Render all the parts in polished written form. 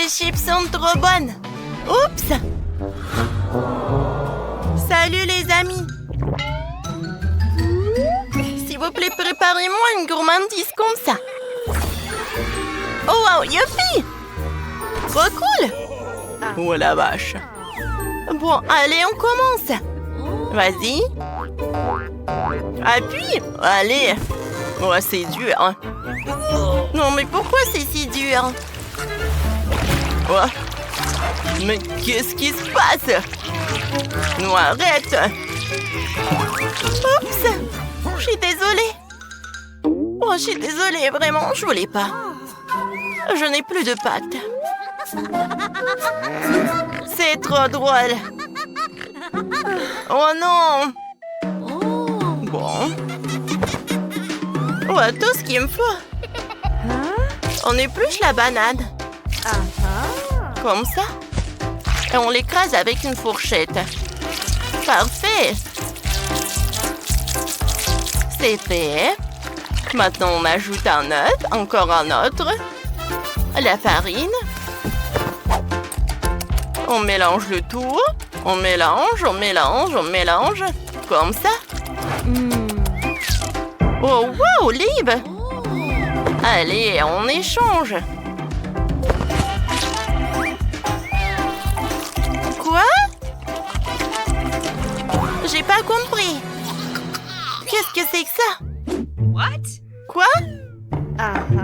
Ces chips sont trop bonnes. Oups! Salut les amis! S'il vous plaît, préparez-moi une gourmandise comme ça. Oh wow, youpi! Trop cool! Oh la vache! Bon, allez, on commence. Vas-y. Appuie. Allez. Oh, c'est dur. Non, mais pourquoi c'est si dur? Oh. Mais qu'est-ce qui se passe? Non, arrête. Oups. Je suis désolée. Oh, je suis désolée, vraiment, je voulais pas. Je n'ai plus de pâtes. C'est trop drôle. Oh non. Bon. Oh, tout ce qu'il me faut. On épluche la banane. Comme ça. Et on l'écrase avec une fourchette. Parfait. C'est fait. Maintenant, on ajoute un œuf, encore un autre. La farine. On mélange le tout. On mélange, on mélange, on mélange. Comme ça. Oh, wow, Lib! Allez, on échange. Quoi? J'ai pas compris. Qu'est-ce que c'est que ça? What? Quoi?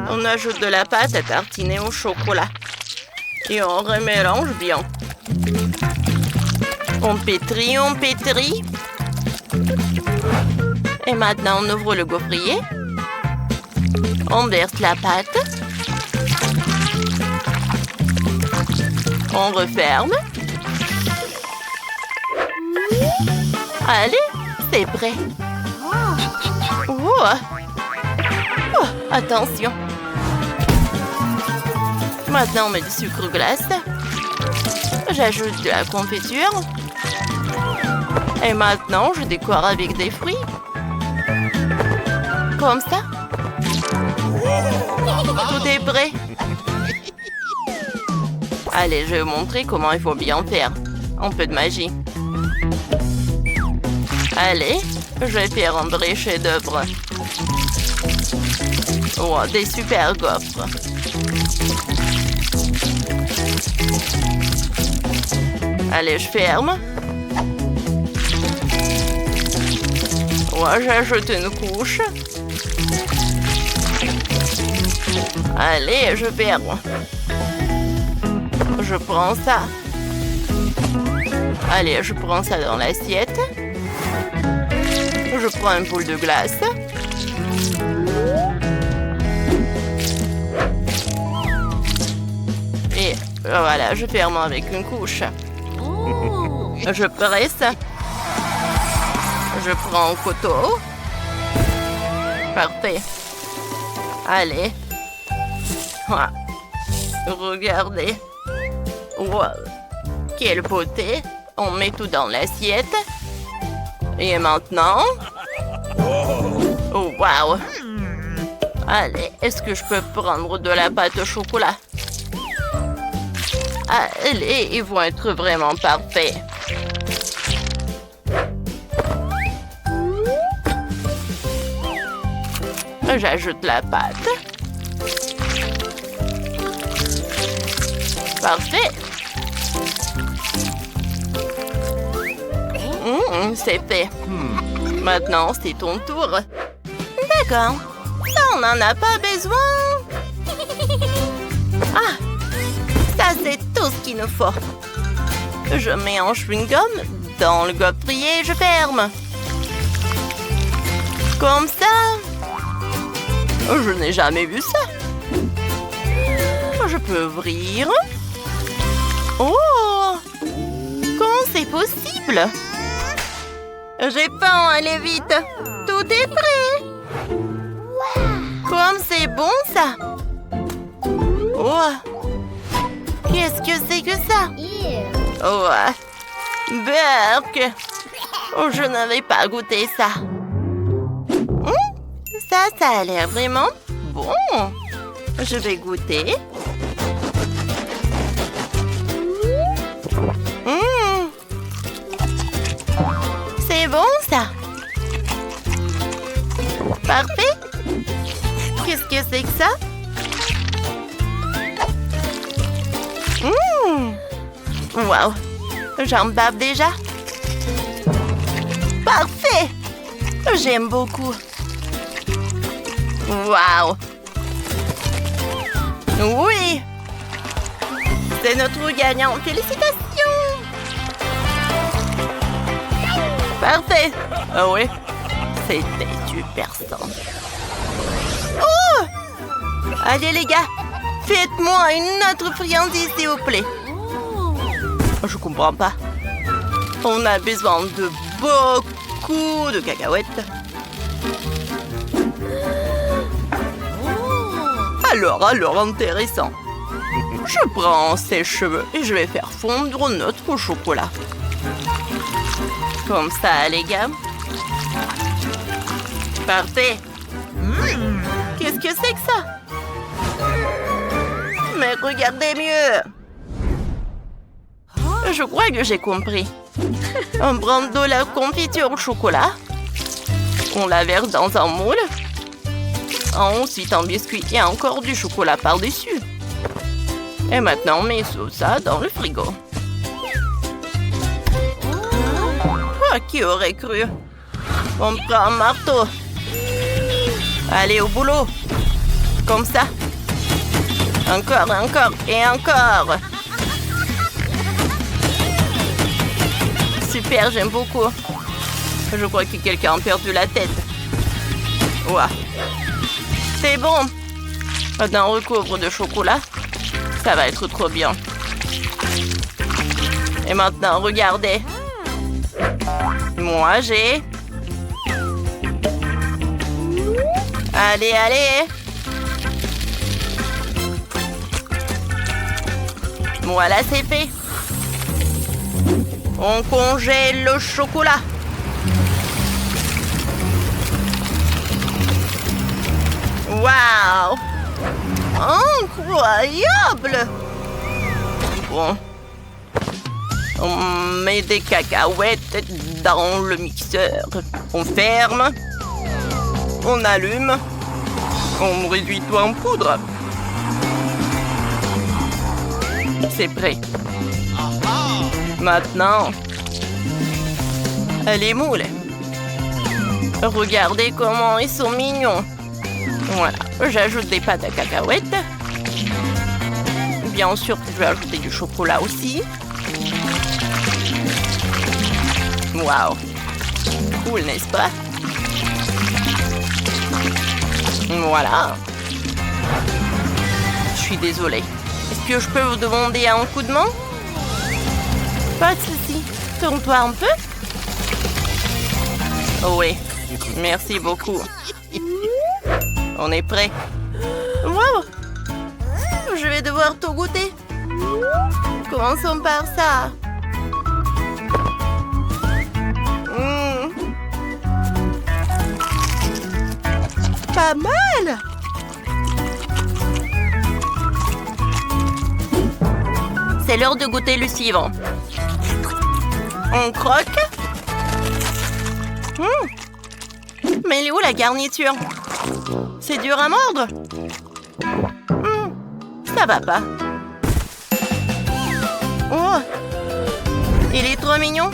On ajoute de la pâte à tartiner au chocolat. Et on remélange bien. On pétrit, on pétrit. Et maintenant, on ouvre le gaufrier. On verse la pâte. On referme. Allez, c'est prêt. Oh. Oh, attention. Maintenant, on met du sucre glace. J'ajoute de la confiture. Et maintenant, je décore avec des fruits. Comme ça. Tout est prêt. Allez, je vais vous montrer comment il faut bien faire. Un peu de magie. Allez, je vais faire un vrai chef-d'œuvre. Oh, des super gaufres. Allez, je ferme. Oh, j'ajoute une couche. Allez, je ferme. Je prends ça. Allez, je prends ça dans l'assiette. Je prends une boule de glace. Et voilà, je ferme avec une couche. Je presse. Je prends un couteau. Parfait. Allez. Ah. Regardez. Wow. Quelle beauté. On met tout dans l'assiette. Et maintenant... Oh, wow. Allez, est-ce que je peux prendre de la pâte au chocolat? Allez, ils vont être vraiment parfaits. J'ajoute la pâte. Parfait. C'est fait. Maintenant, c'est ton tour. D'accord. Ça, on n'en a pas besoin. Ah, ça, c'est tout ce qu'il nous faut. Je mets un chewing-gum dans le gaufrier et je ferme. Comme ça. Je n'ai jamais vu ça. Je peux ouvrir. Oh! Comment c'est possible? J'ai faim, allez vite. Tout est prêt. Comme c'est bon, ça. Oh! Qu'est-ce que c'est que ça? Oh! Berk! Oh, je n'avais pas goûté ça. Ça a l'air vraiment bon. Je vais goûter. Parfait. Qu'est-ce que c'est que ça? Wow. J'en bave déjà. Parfait. J'aime beaucoup. Wow. Oui. C'est notre gagnant. Félicitations. Parfait. Ah oui. C'était super simple. Oh! Allez les gars, faites-moi une autre friandise s'il vous plaît. Je comprends pas. On a besoin de beaucoup de cacahuètes. Alors, intéressant. Je prends ses cheveux et je vais faire fondre notre chocolat. Comme ça, les gars. Parfait. Qu'est-ce que c'est que ça? Mais regardez mieux. Je crois que j'ai compris. On prend de la confiture au chocolat. On la verse dans un moule. Ensuite, un biscuit et encore du chocolat par-dessus. Et maintenant, on met ça dans le frigo. Oh, qui aurait cru? On prend un marteau. Allez, au boulot. Comme ça. Encore et encore. Super, j'aime beaucoup. Je crois que quelqu'un a perdu la tête. Ouah. C'est bon. Maintenant, on recouvre de chocolat. Ça va être trop bien. Et maintenant, regardez. Moi, j'ai... Allez. Voilà, c'est fait. On congèle le chocolat. Waouh! Incroyable! Bon. On met des cacahuètes dans le mixeur. On ferme. On allume. On réduit tout en poudre. C'est prêt. Maintenant, les moules. Regardez comment ils sont mignons. Voilà, j'ajoute des pâtes à cacahuètes. Bien sûr, je vais ajouter du chocolat aussi. Waouh! Cool, n'est-ce pas? Voilà. Je suis désolée. Est-ce que je peux vous demander un coup de main? Pas de souci. Tourne-toi un peu. Oh oui. Merci beaucoup. On est prêt. Wow! Je vais devoir tout goûter. Commençons par ça. Pas mal! C'est l'heure de goûter le suivant. On croque. Mais elle est où la garniture? C'est dur à mordre. Ça va pas. Oh! Il est trop mignon.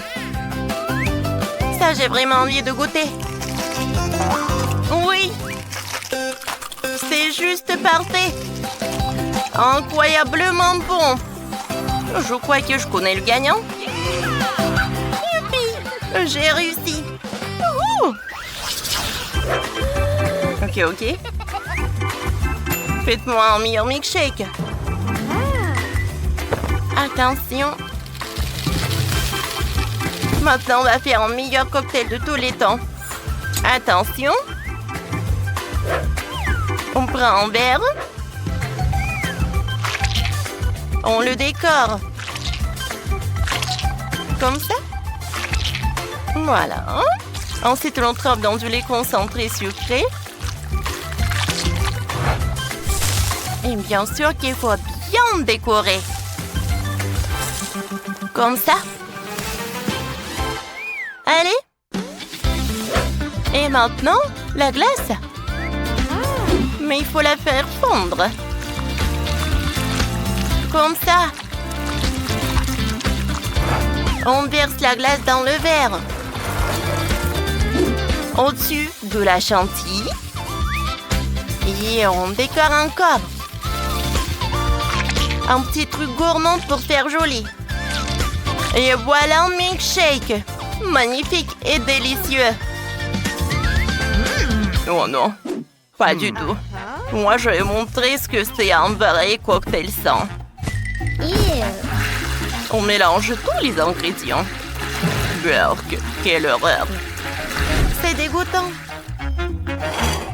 Ça, j'ai vraiment envie de goûter. Oui! C'est juste parfait. Incroyablement bon. Je crois que je connais le gagnant. Youpi! J'ai réussi. Wouhou! Ok. Faites-moi un meilleur milkshake. Attention. Maintenant, on va faire un meilleur cocktail de tous les temps. Attention. On prend un verre. On le décore. Comme ça. Voilà. Ensuite, on trempe dans du lait concentré sucré. Et bien sûr qu'il faut bien décorer. Comme ça. Allez. Et maintenant, la glace. Mais il faut la faire fondre. Comme ça. On verse la glace dans le verre. Au-dessus de la chantilly. Et on décore encore. Un petit truc gourmand pour faire joli. Et voilà un milkshake. Magnifique et délicieux. Oh non, pas du tout. Moi, je vais montrer ce que c'est un vrai cocktail sans. On mélange tous les ingrédients. Burk, quelle horreur. C'est dégoûtant.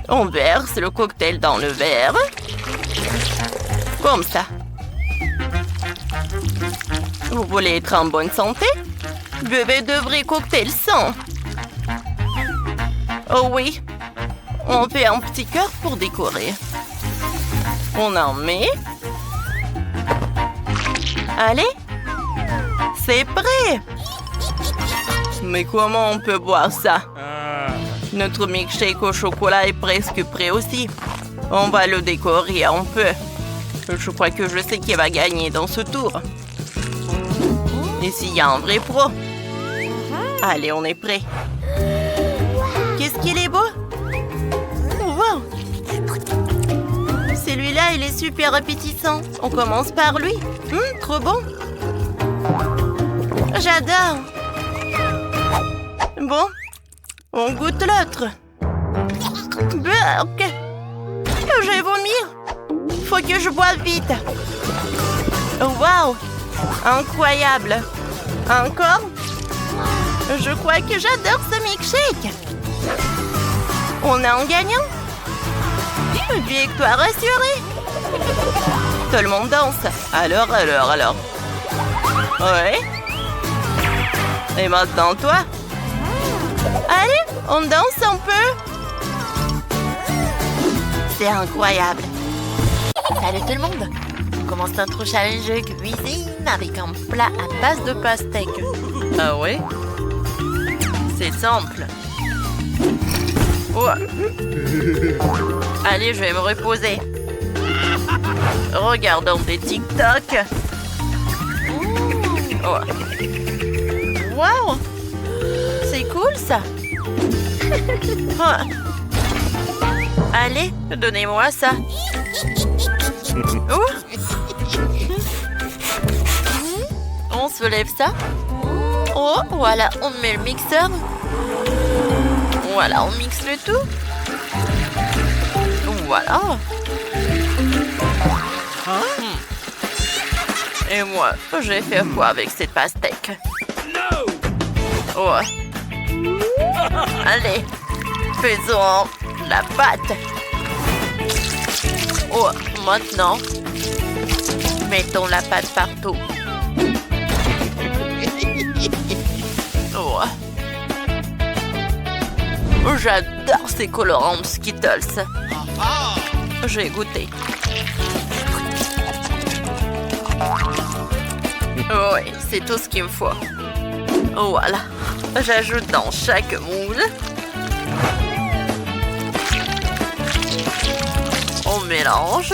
On verse le cocktail dans le verre. Comme ça. Vous voulez être en bonne santé? Buvez de vrais cocktails sans. Oh oui. On fait un petit cœur pour décorer. On en met. Allez. C'est prêt. Mais comment on peut boire ça? Notre milkshake au chocolat est presque prêt aussi. On va le décorer un peu. Je crois que je sais qui va gagner dans ce tour. Ici, il y a un vrai pro. Allez, on est prêt. Qu'est-ce qu'il est beau? Wow! Celui-là, il est super appétissant. On commence par lui. Trop bon. J'adore. Bon, on goûte l'autre. Burk! Je vais vomir. Faut que je boive vite. Wow! Incroyable. Encore? Je crois que j'adore ce milkshake. On a un gagnant. Une victoire assurée. Tout le monde danse. Alors. Ouais. Et maintenant, toi? Allez, on danse un peu. C'est incroyable. Salut tout le monde. On commence notre challenge cuisine avec un plat à base de pastèque. Ah ouais? C'est simple. Oh. Allez, je vais me reposer. Regardons des TikTok. Oh. Wow! C'est cool ça. Oh. Allez, donnez-moi ça. Oh. On se lève ça. Oh, voilà, on met le mixeur. Voilà, on mixe le tout. Voilà. Et moi, je vais faire quoi avec cette pastèque? Oh. Allez, faisons la pâte. Oh, maintenant, mettons la pâte partout. Oh. J'adore ces colorants de Skittles. Je vais goûter. Oui, c'est tout ce qu'il me faut. Voilà. J'ajoute dans chaque moule. On mélange.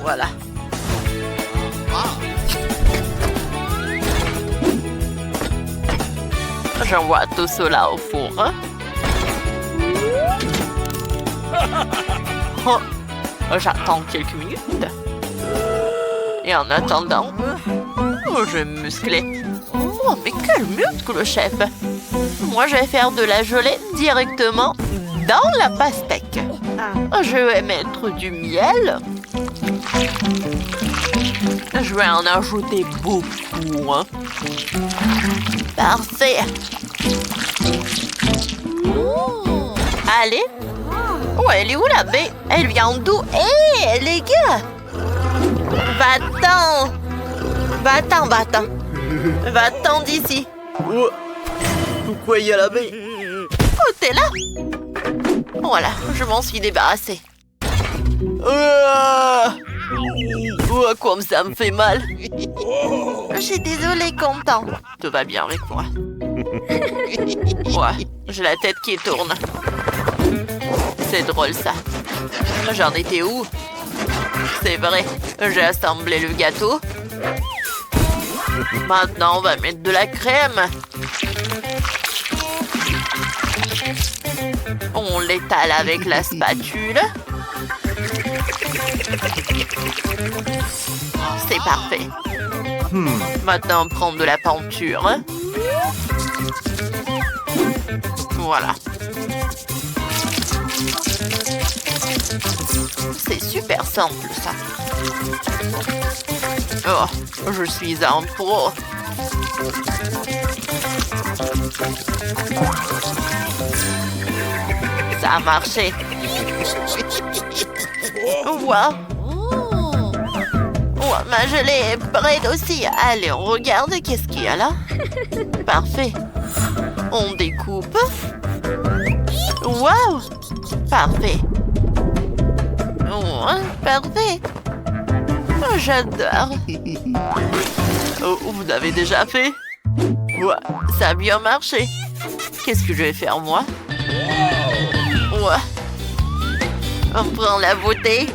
Voilà. J'envoie tout cela au four. Oh, j'attends quelques minutes. Et en attendant, je vais me muscler. Oh, mais quel muscle, chef! Moi, je vais faire de la gelée directement dans la pastèque. Je vais mettre du miel. Je vais en ajouter beaucoup. Parfait. Allez. Oh, elle est où la baie? Elle vient d'où? Hé, les gars! Va-t'en! Va-t'en, va-t'en! Va-t'en d'ici! Oh. Pourquoi il y a la baie? Oh, t'es là? Voilà, je m'en suis débarrassée. Oh, comme ça me fait mal! je suis désolée, content. Tout va bien avec moi. Ouais, j'ai la tête qui tourne. C'est drôle, ça. J'en étais où? C'est vrai, j'ai assemblé le gâteau. Maintenant, on va mettre de la crème. On l'étale avec la spatule. C'est parfait. Maintenant, on prend de la peinture. Voilà. C'est super simple, ça. Oh, je suis un pro. Ça a marché. Wow. Oh, ma gelée est prête aussi. Allez, on regarde qu'est-ce qu'il y a là. Parfait. On découpe. Wow. Parfait. Oh, parfait. Oh, j'adore. Oh, vous avez déjà fait? Ouais, ça a bien marché. Qu'est-ce que je vais faire, moi? Ouais. On prend la bouteille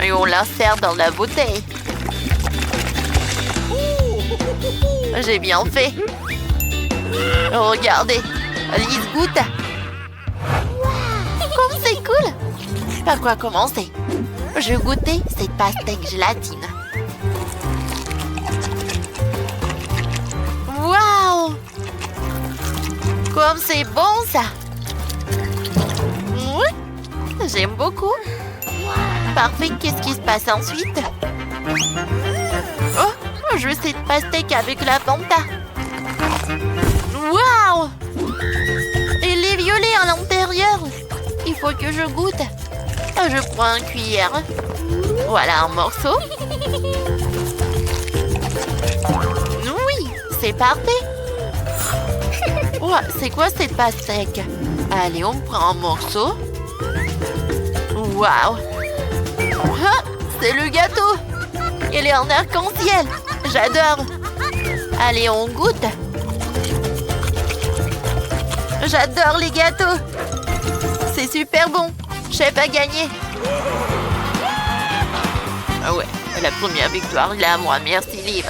et on l'insère dans la bouteille. J'ai bien fait. Regardez, Lise goûte. Comme c'est cool. Par quoi commencer? Je vais goûter cette pastèque gélatine. Waouh! Comme c'est bon, ça! Oui, j'aime beaucoup. Parfait, qu'est-ce qui se passe ensuite? Oh, je veux cette pastèque avec la Fanta. Waouh! Elle est violée à l'intérieur. Il faut que je goûte. Je prends une cuillère. Voilà un morceau. Oui, c'est parfait. Ouais, c'est quoi cette pastèque? Allez, on prend un morceau. Waouh! Ah, c'est le gâteau. Il est en arc-en-ciel. J'adore. Allez, on goûte. J'adore les gâteaux. C'est super bon. Chef a gagné. Ah ouais, la première victoire, il est à moi. Merci, Liv.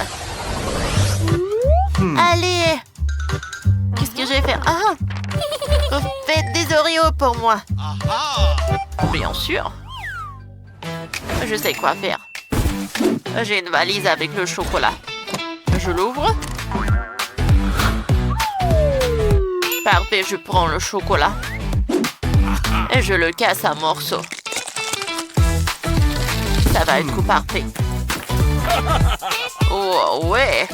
Allez. Qu'est-ce que je vais faire? Ah, faites des Oreos pour moi. Bien sûr. Je sais quoi faire. J'ai une valise avec le chocolat. Je l'ouvre. Parfait, je prends le chocolat. Et je le casse en morceaux. Ça va être parfait. Oh, ouais.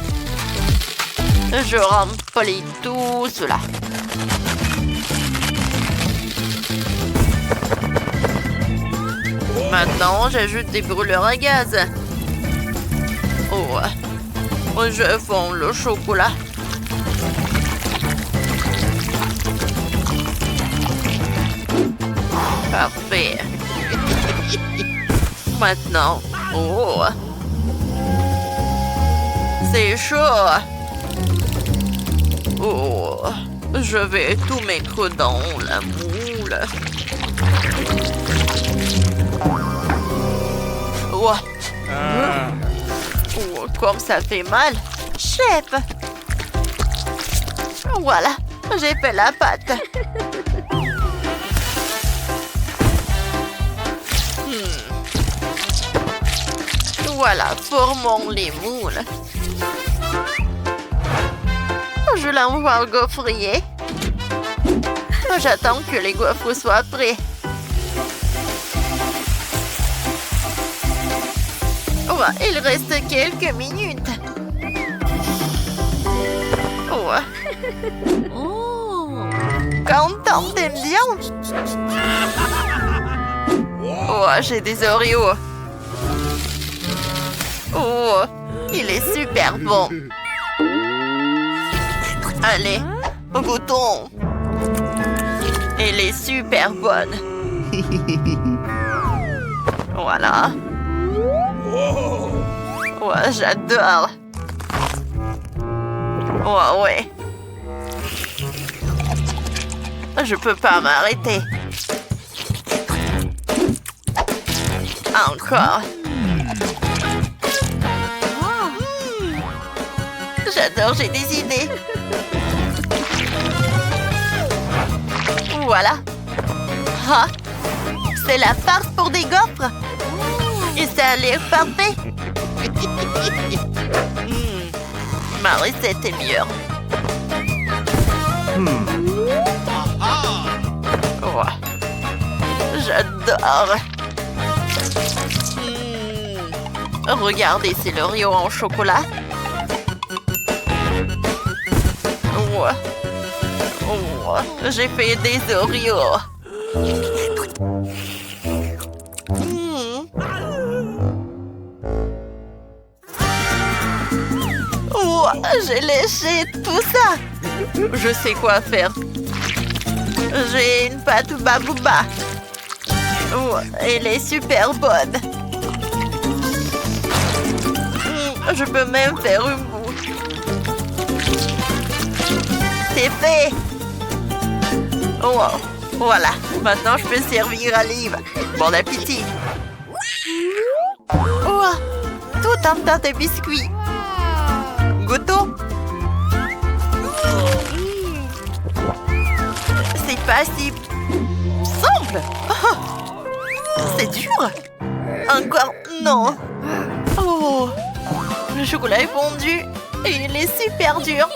Je remplis tout cela. Maintenant, j'ajoute des brûleurs à gaz. Oh, je fonds le chocolat. Parfait. Maintenant, oh, c'est chaud. Oh, je vais tout mettre dans la moule. Oh. Oh, comme ça fait mal. Chef. Voilà, j'ai fait la pâte. Voilà, formons les moules. Je l'envoie au gaufrier. J'attends que les gaufres soient prêts. Oh, il reste quelques minutes. Oh. Content, t'aimes bien? Oh, j'ai des Oreos. Oh, il est super bon. Allez, goûtons. Elle est super bonne. Voilà. Oh, j'adore. Oh, ouais. Je peux pas m'arrêter. Encore. J'adore, j'ai des idées. Voilà. Ah, c'est la farce pour des gaufres. Et ça a l'air parfait. Ma recette est meilleure. Oh, j'adore. Regardez ces Oreos en chocolat. Oh. Oh, j'ai fait des Oreos. Oh, j'ai léché tout ça. Je sais quoi faire. J'ai une pâte babouba. Oh, elle est super bonne. Je peux même faire une boue. C'est fait. Oh, voilà. Maintenant, je peux servir à Liv. Bon appétit. Oh, tout un tas de biscuits. Goûtons. C'est pas si simple. Oh, c'est dur. Encore non. Oh, le chocolat est fondu et il est super dur.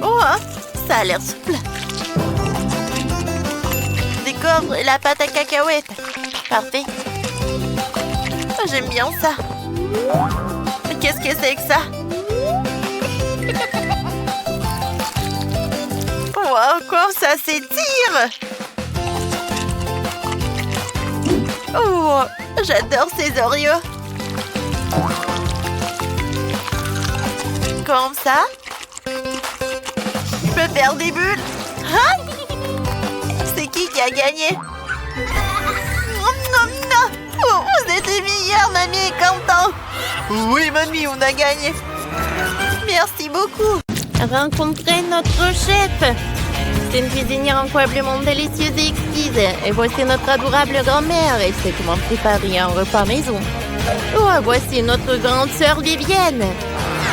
Oh, ça a l'air souple. Des gaufres et la pâte à cacahuètes. Parfait. J'aime bien ça. Qu'est-ce que c'est que ça? Wow, comme ça s'étire! Oh, j'adore ces Oreos. Comme ça. Je peux faire des bulles. Hein? C'est qui a gagné? Oh, vous êtes les meilleurs, mamie est contente. Oui, mamie, on a gagné. Merci beaucoup. Rencontrez notre chef. C'est une cuisinière incroyablement délicieuse et exquise. Et voici notre adorable grand-mère. Elle sait comment préparer un repas maison. Oh, voici notre grande sœur Vivienne.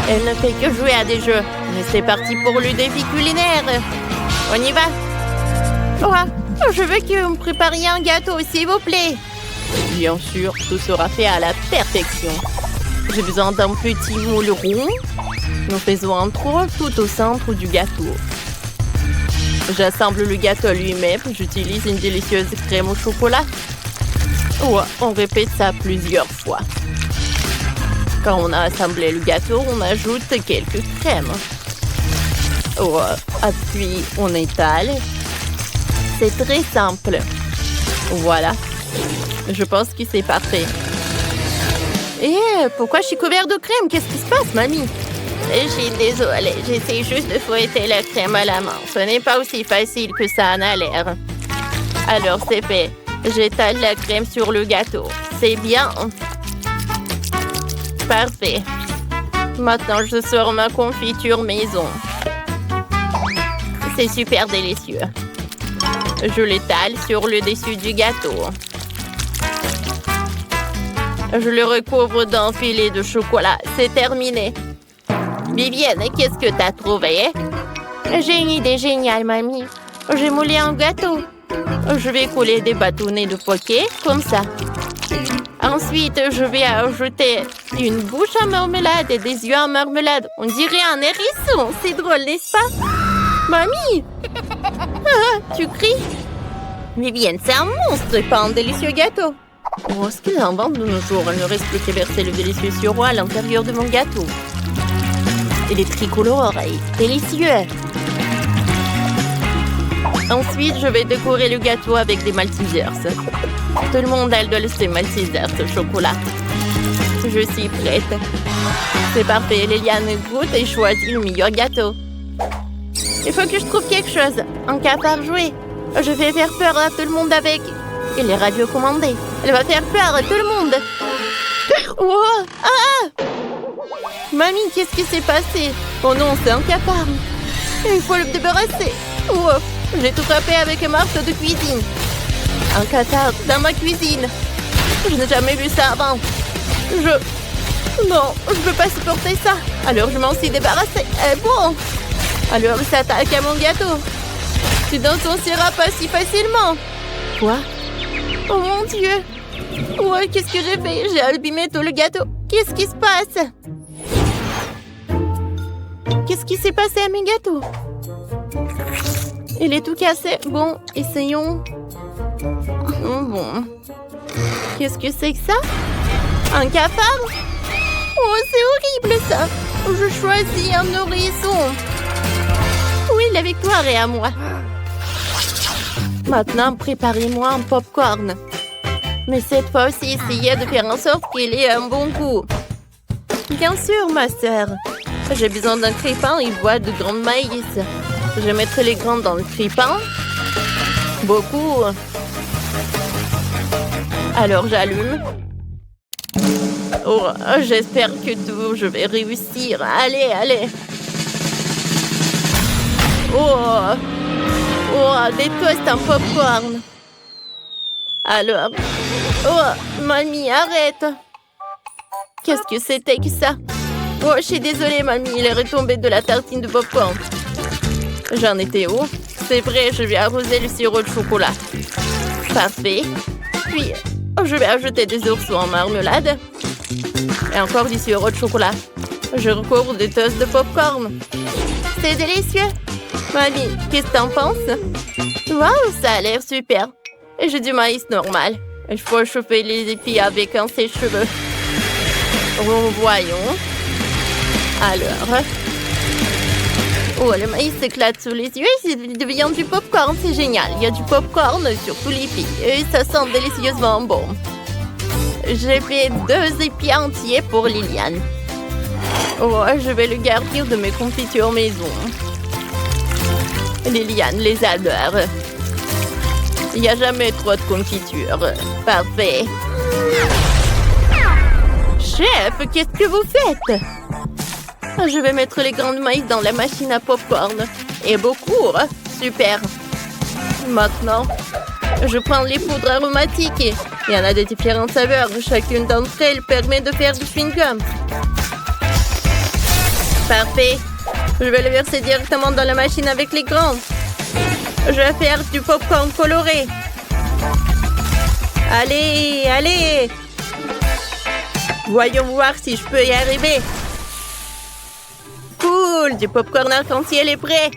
Elle ne fait que jouer à des jeux. Mais c'est parti pour le défi culinaire. On y va. Oh, je veux que vous me prépariez un gâteau, s'il vous plaît. Bien sûr, tout sera fait à la perfection. J'ai besoin d'un petit moule rond. Nous faisons un trou tout au centre du gâteau. J'assemble le gâteau lui-même. J'utilise une délicieuse crème au chocolat. Oh, on répète ça plusieurs fois. Quand on a assemblé le gâteau, on ajoute quelques crèmes. Oh, puis on étale. C'est très simple. Voilà. Je pense que c'est parfait. Pourquoi je suis couvert de crème? Qu'est-ce qui se passe, mamie? Je suis désolée. J'essaie juste de fouetter la crème à la main. Ce n'est pas aussi facile que ça en a l'air. Alors, c'est fait. J'étale la crème sur le gâteau. C'est bien. Parfait. Maintenant, je sors ma confiture maison. C'est super délicieux. Je l'étale sur le dessus du gâteau. Je le recouvre d'un filet de chocolat. C'est terminé. Vivienne, qu'est-ce que t'as trouvé? J'ai une idée géniale, mamie. J'ai moulé un gâteau. Je vais couler des bâtonnets de poké, comme ça. Ensuite, je vais ajouter une bouche en marmelade et des yeux en marmelade. On dirait un hérisson. C'est drôle, n'est-ce pas? Mamie! Ah, tu cries? Vivienne, c'est un monstre, pas un délicieux gâteau. Oh, ce qu'ils inventent de nos jours. Il ne reste plus qu'à verser le délicieux sirop à l'intérieur de mon gâteau. Il est tricolore et délicieux. Ensuite, je vais décorer le gâteau avec des Maltesers. Tout le monde a le ces Maltesers au chocolat. Je suis prête. C'est parfait. Liliane goûte et choisit le meilleur gâteau. Il faut que je trouve quelque chose. Un capable jouer. Je vais faire peur à tout le monde avec... Il est radiocommandé. Elle va faire peur à tout le monde. Oh, ah! Mamie, qu'est-ce qui s'est passé? Oh non, c'est un cafard. Il faut le débarrasser. Oh, j'ai tout frappé avec un marteau de cuisine. Un cafard dans ma cuisine. Je n'ai jamais vu ça avant. Non, je ne peux pas supporter ça. Alors je m'en suis débarrassée. Bon. Alors il s'attaque à mon gâteau. Tu dans ton sirop pas si facilement. Quoi? Oh mon Dieu. Ouais, qu'est-ce que j'ai fait? J'ai abîmé tout le gâteau. Qu'est-ce qui se passe? Qu'est-ce qui s'est passé à mes gâteaux? Il est tout cassé. Bon, essayons. Bon. Qu'est-ce que c'est que ça? Un cafard? Oh, c'est horrible ça. Je choisis un nourrisson. Oui, la victoire est à moi. Maintenant, préparez-moi un popcorn. Mais cette fois aussi, essayez de faire en sorte qu'il ait un bon goût. Bien sûr, ma sœur. J'ai besoin d'un crépin et bois de grains de maïs. Je mettrai les grains dans le crépin. Beaucoup. Alors, j'allume. Oh, j'espère que je vais réussir. Allez, allez. Oh, des toasts en popcorn. Alors, oh, mamie, arrête. Qu'est-ce que c'était que ça? Oh, je suis désolée, mamie, il est retombé de la tartine de popcorn. J'en étais où? C'est vrai, je vais arroser le sirop de chocolat. Parfait. Puis, je vais ajouter des oursons en marmelade. Et encore du sirop de chocolat. Je recouvre des toasts de popcorn. C'est délicieux. Mamie, qu'est-ce que t'en penses? Waouh, ça a l'air super. Et j'ai du maïs normal. Il faut chauffer les épis avec un sèche-cheveux. Voyons. Alors. Oh, le maïs s'éclate sous les yeux et il devient du popcorn. C'est génial. Il y a du popcorn sur tous les épis. Et ça sent délicieusement bon. J'ai fait 2 épis entiers pour Liliane. Oh, je vais le garder de mes confitures maison. Liliane les adore. Il n'y a jamais trop de confiture. Parfait. Chef, qu'est-ce que vous faites? Je vais mettre les grains de maïs dans la machine à popcorn. Et beaucoup. Super. Maintenant, je prends les poudres aromatiques. Il y en a de différentes saveurs. Chacune d'entre elles permet de faire du chewing-gum. Parfait. Je vais le verser directement dans la machine avec les grains. Je vais faire du popcorn coloré. Allez, allez. Voyons voir si je peux y arriver. Cool, du popcorn arc-en-ciel est prêt.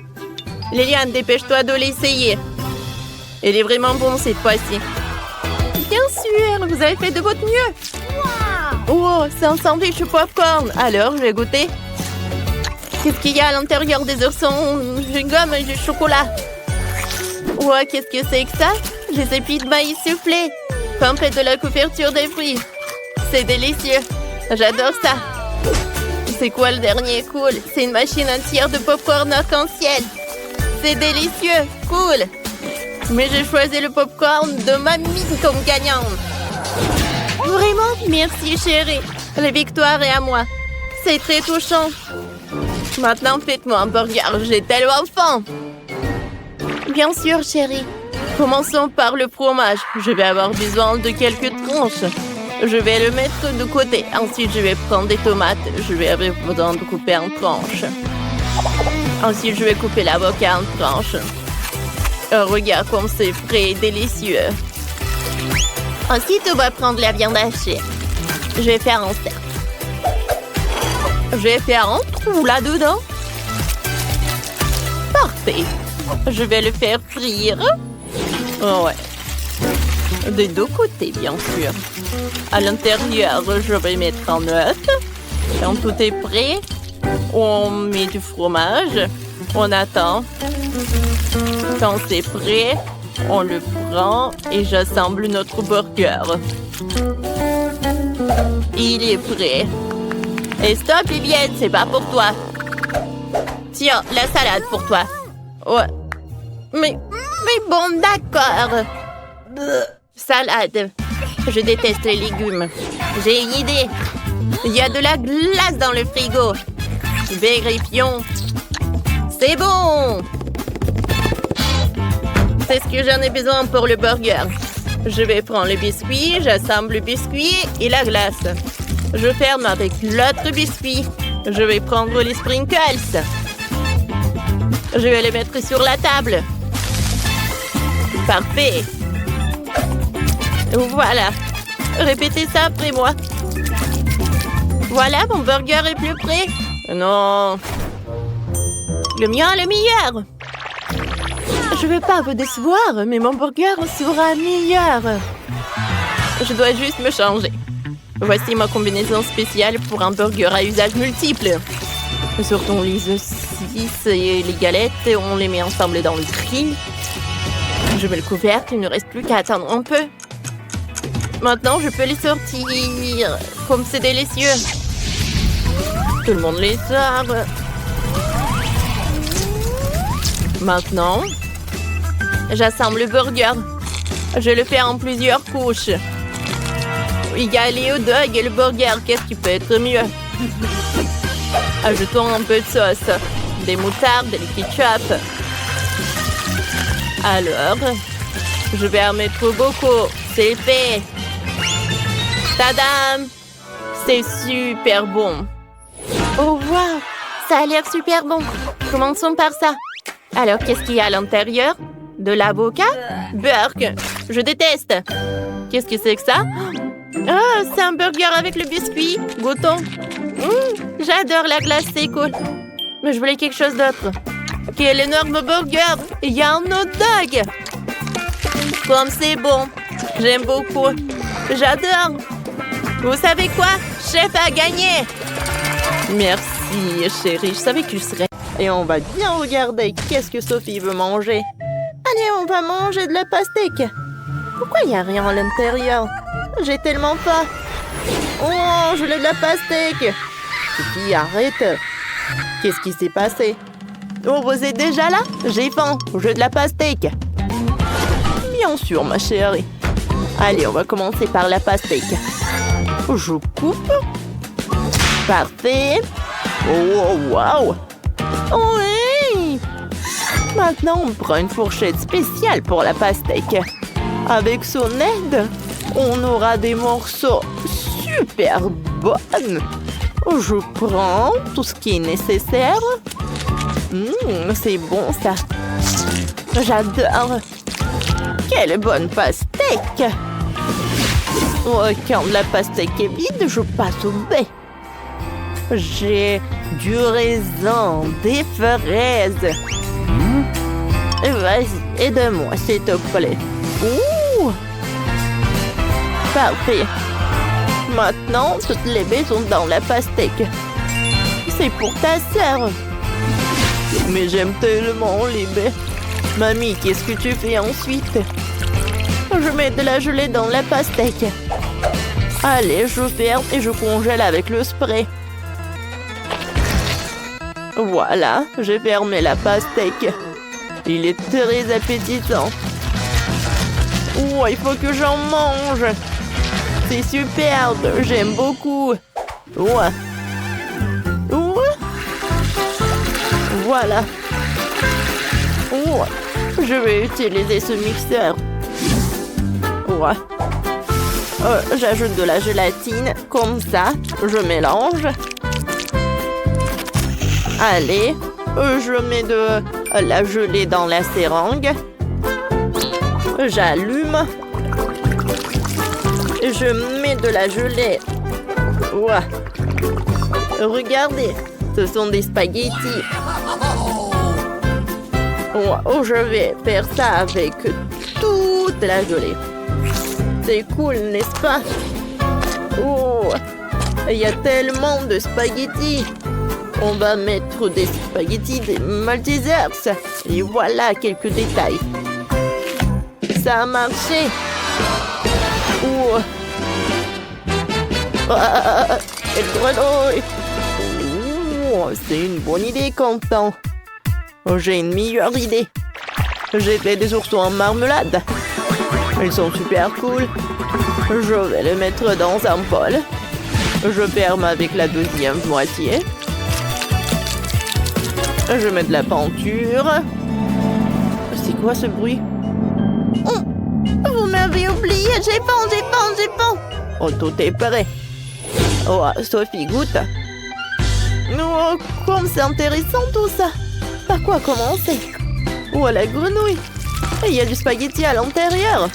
Liliane, dépêche-toi de l'essayer. Il est vraiment bon cette fois-ci. Bien sûr, vous avez fait de votre mieux. Oh, c'est un sandwich au popcorn. Alors, je vais goûter. Qu'est-ce qu'il y a à l'intérieur des oursons? Du gomme et du chocolat. Ouais, qu'est-ce que c'est que ça? Les épis de maïs soufflés. Trempés de la couverture des fruits. C'est délicieux. J'adore ça. C'est quoi le dernier? Cool. C'est une machine entière de popcorn arc-en-ciel. C'est délicieux. Cool. Mais j'ai choisi le popcorn de mamie comme gagnante. Vraiment? Merci, chérie. La victoire est à moi. C'est très touchant. Maintenant, faites-moi un burger. J'ai tellement faim. Bien sûr, chérie. Commençons par le fromage. Je vais avoir besoin de quelques tranches. Je vais le mettre de côté. Ensuite, je vais prendre des tomates. Je vais avoir besoin de couper en tranches. Ensuite, je vais couper l'avocat en tranches. Oh, regarde comme c'est frais et délicieux. Ensuite, on va prendre la viande hachée. Je vais faire un cercle. Je vais faire un trou là-dedans. Parfait. Je vais le faire frire. Oh, ouais. Des 2 côtés, bien sûr. À l'intérieur, je vais mettre un œuf. Quand tout est prêt, on met du fromage. On attend. Quand c'est prêt, on le prend et j'assemble notre burger. Il est prêt. Et stop, Vivienne, c'est pas pour toi. Tiens, la salade pour toi. Ouais. Mais bon, d'accord. Salade. Je déteste les légumes. J'ai une idée. Il y a de la glace dans le frigo. Vérifions. C'est bon. C'est ce que j'en ai besoin pour le burger. Je vais prendre le biscuit, j'assemble le biscuit et la glace. Je ferme avec l'autre biscuit. Je vais prendre les sprinkles. Je vais les mettre sur la table. Parfait. Voilà. Répétez ça après moi. Voilà, mon burger est plus prêt. Non. Le mien est le meilleur. Je ne veux pas vous décevoir, mais mon burger sera meilleur. Je dois juste me changer. Voici ma combinaison spéciale pour un burger à usage multiple. Sortons les saucisses et les galettes et on les met ensemble dans le grill. Je mets le couvercle, il ne reste plus qu'à attendre un peu. Maintenant, je peux les sortir. Comme c'est délicieux. Tout le monde les sort. Maintenant, j'assemble le burger. Je le fais en plusieurs couches. Il y a les hot dogs et le burger. Qu'est-ce qui peut être mieux? Ajoutons un peu de sauce, des moutardes, des ketchup. Alors, je vais en mettre beaucoup. C'est fait. Tadam! C'est super bon. Oh wow! Ça a l'air super bon. Commençons par ça. Alors, qu'est-ce qu'il y a à l'intérieur? De l'avocat? Burk! Je déteste. Qu'est-ce que c'est que ça? Oh, c'est un burger avec le biscuit. Goûtons. J'adore la glace, c'est cool. Mais je voulais quelque chose d'autre. Quel énorme burger! Il y a un hot dog! Comme c'est bon. J'aime beaucoup. J'adore. Vous savez quoi? Chef a gagné! Merci, chérie. Je savais que je serais. Et on va bien regarder qu'est-ce que Sophie veut manger. Allez, on va manger de la pastèque. Pourquoi il n'y a rien à l'intérieur? J'ai tellement faim. Oh, je voulais de la pastèque. Sophie, arrête. Qu'est-ce qui s'est passé? Oh, vous êtes déjà là? J'ai faim. Je veux de la pastèque. Bien sûr, ma chérie. Allez, on va commencer par la pastèque. Je coupe. Parfait. Oh, wow. Oui. Maintenant, on prend une fourchette spéciale pour la pastèque. Avec son aide, on aura des morceaux super bons. Je prends tout ce qui est nécessaire. C'est bon, ça. J'adore. Quelle bonne pastèque. Oh, quand la pastèque est vide, je passe au bain. J'ai du raisin, des fraises. Vas-y, aide-moi, s'il te plaît. Ouh! Parfait. Maintenant, toutes les baies sont dans la pastèque. C'est pour ta sœur. Mais j'aime tellement les baies. Mamie, qu'est-ce que tu fais ensuite? Je mets de la gelée dans la pastèque. Allez, je ferme et je congèle avec le spray. Voilà, j'ai fermé la pastèque. Il est très appétissant. Oh, il faut que j'en mange. C'est superbe, j'aime beaucoup. Ouais. Voilà. Je vais utiliser ce mixeur. Ouais. J'ajoute de la gélatine, comme ça. Je mélange. Allez, je mets de la gelée dans la seringue. J'allume. Je mets de la gelée. Ouais. Regardez, ce sont des spaghettis. Oh, je vais faire ça avec toute la gelée. C'est cool, n'est-ce pas? Oh, il y a tellement de spaghettis. On va mettre des spaghettis, des Maltesers. Et voilà quelques détails. Ça a marché. Oh. Et le grenouille. Oh, c'est une bonne idée, Quentin. J'ai une meilleure idée. J'ai fait des oursons en marmelade. Ils sont super cool. Je vais les mettre dans un bol. Je ferme avec la deuxième moitié. Je mets de la peinture. C'est quoi ce bruit? Oh, vous m'avez oublié. J'ai faim. Oh, tout est prêt. Oh, Sophie, goûte. Oh, comme c'est intéressant tout ça. Par quoi commencer? Oh, la grenouille. Il y a du spaghetti à l'intérieur.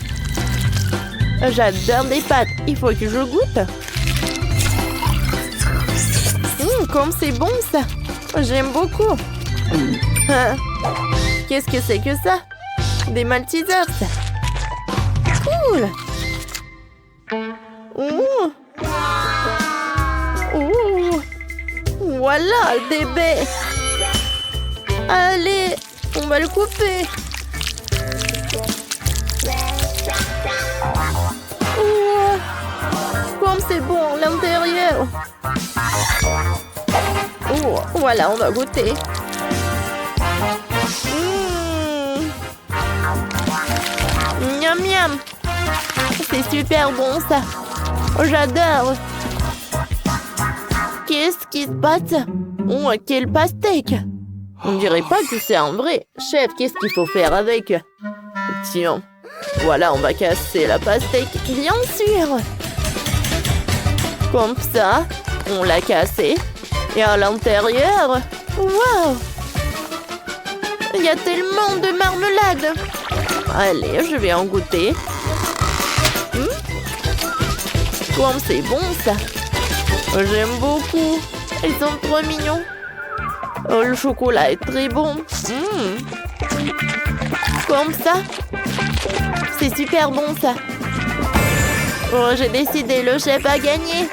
J'adore les pâtes. Il faut que je goûte. Comme c'est bon ça. J'aime beaucoup. Qu'est-ce que c'est que ça? Des Maltesers. Cool. Oh. Oh. Voilà, des baies. Allez, on va le couper. Oh. Comme c'est bon l'intérieur. Oh, voilà, on va goûter. Miam miam. C'est super bon ça. Oh, j'adore. Qu'est-ce qui se passe? Oh, quel pastèque. On dirait pas que c'est un vrai. Chef, qu'est-ce qu'il faut faire avec? Tiens, voilà, on va casser la pastèque. Bien sûr. Comme ça, on l'a cassé. Et à l'intérieur, waouh! Il y a tellement de marmelade. Allez, je vais en goûter. Comme c'est bon ça. J'aime beaucoup. Ils sont trop mignons. Oh, le chocolat est très bon. Comme ça. C'est super bon ça. Oh, j'ai décidé, le chef a gagné.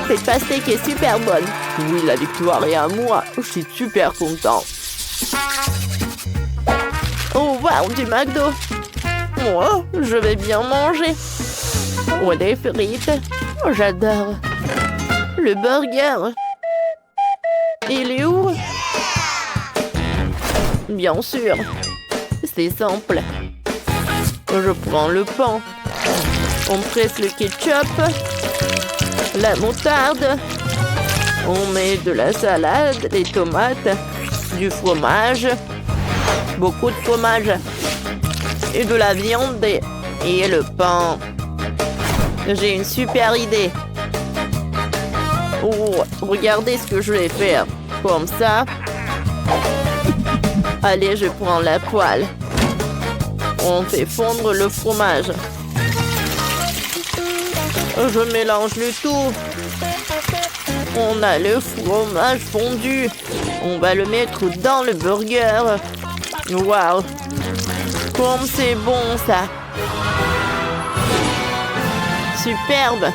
Cette pastèque est super bonne. Oui, la victoire est à moi. Je suis super content. Oh, wow, du McDo. Oh, je vais bien manger. Oh, des frites. Oh, j'adore. Le burger. Il est où? Bien sûr. C'est simple. Je prends le pain. On presse le ketchup. La moutarde. On met de la salade, des tomates, du fromage. Beaucoup de fromage. Et de la viande et le pain. J'ai une super idée. Oh, regardez ce que je vais faire. Comme ça. Allez, je prends la poêle. On fait fondre le fromage. Je mélange le tout. On a le fromage fondu. On va le mettre dans le burger. Waouh! Comme c'est bon ça! Superbe!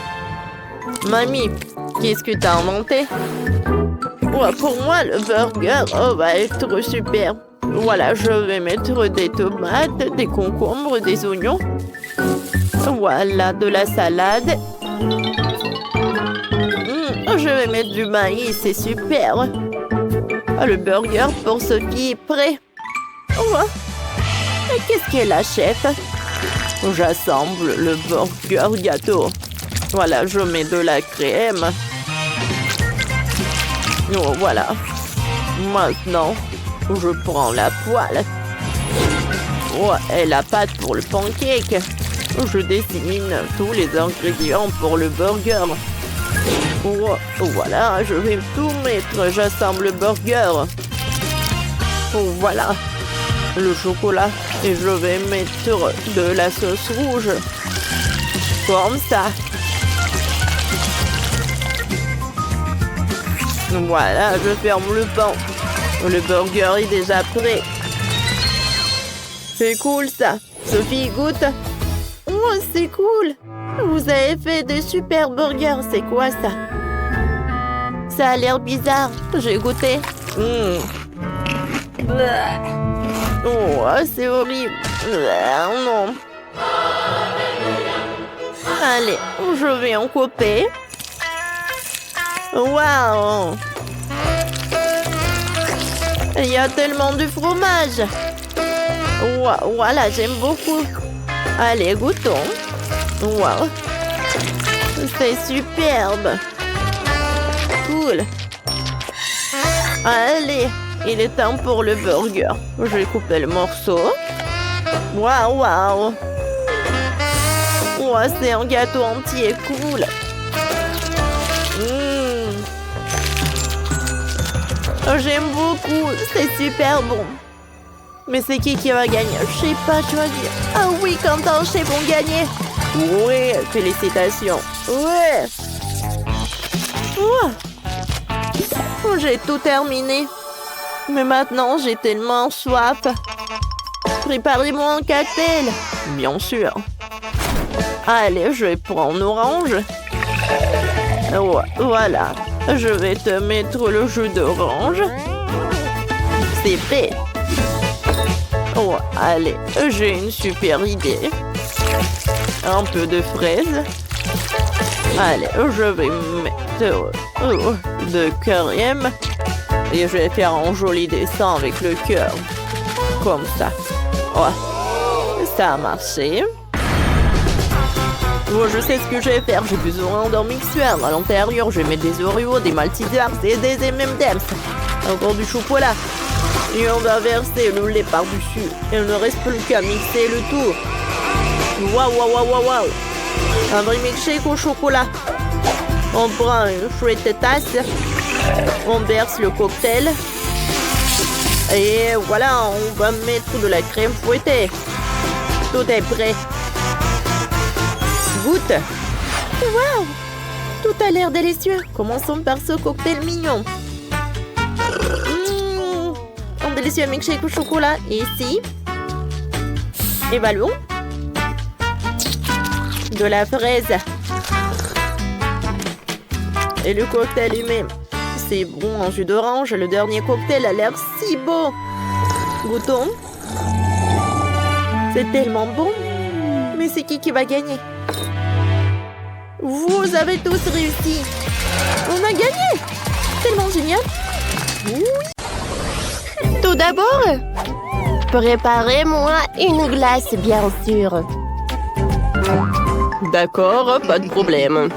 Mamie, qu'est-ce que t'as inventé? Ouais, pour moi, le burger va être super. Voilà, je vais mettre des tomates, des concombres, des oignons. Voilà, de la salade. Je vais mettre du maïs, c'est super. Le burger pour Sophie est prêt. Qu'est-ce qu'elle a, chef? J'assemble le burger gâteau. Voilà, je mets de la crème. Oh, voilà. Maintenant, je prends la poêle. Oh, et la pâte pour le pancake. Je dessine tous les ingrédients pour le burger. Oh, voilà, je vais tout mettre. J'assemble le burger. Oh, voilà. Le chocolat. Et je vais mettre de la sauce rouge. Comme ça. Voilà, je ferme le pain. Le burger est déjà prêt. C'est cool ça. Sophie, goûte. Oh, c'est cool. Vous avez fait de super burgers. C'est quoi ça? Ça a l'air bizarre. J'ai goûté. Oh, c'est horrible. Non. Allez, je vais en couper. Waouh! Il y a tellement de fromage. Voilà, j'aime beaucoup. Allez, goûtons. Wow. C'est superbe. cool. Allez, il est temps pour le burger. Je vais couper le morceau. Waouh, waouh. Wow, c'est un gâteau entier cool. Oh, j'aime beaucoup. C'est super bon. Mais c'est qui va gagner? Je sais pas choisir. Ah oui, Quentin, je sais vont gagner. Oui, félicitations. Ouais. Oh, j'ai tout terminé. Mais maintenant, j'ai tellement soif. Préparez-moi un cocktail. Bien sûr. Allez, je vais prendre orange. Voilà. Je vais te mettre le jus d'orange. C'est prêt. Oh, allez, j'ai une super idée. Un peu de fraise. Allez, je vais mettre de crème. Et je vais faire un joli dessin avec le cœur. Comme ça. Oh, ça a marché. Oh, je sais ce que je vais faire. J'ai besoin d'un mixeur. À l'intérieur, je vais mettre des Oreos, des Maltesers et des M&M's. Encore du chocolat. Et on va verser le lait par-dessus. Il ne reste plus qu'à mixer le tout. Waouh, waouh, waouh, waouh. Un vrai milkshake au chocolat. On prend une chouette tasse. On verse le cocktail. Et voilà, on va mettre de la crème fouettée. Tout est prêt. Goûte. Waouh! Tout a l'air délicieux. Commençons par ce cocktail mignon. Un délicieux milkshake au chocolat. Et ici, évaluons. De la fraise. Et le cocktail lui-même. C'est bon en jus d'orange. Le dernier cocktail a l'air si beau. Goûtons. C'est tellement bon. Mais c'est qui va gagner? Vous avez tous réussi. On a gagné. Tellement génial. Oui. Tout d'abord, préparez-moi une glace, bien sûr. D'accord, pas de problème.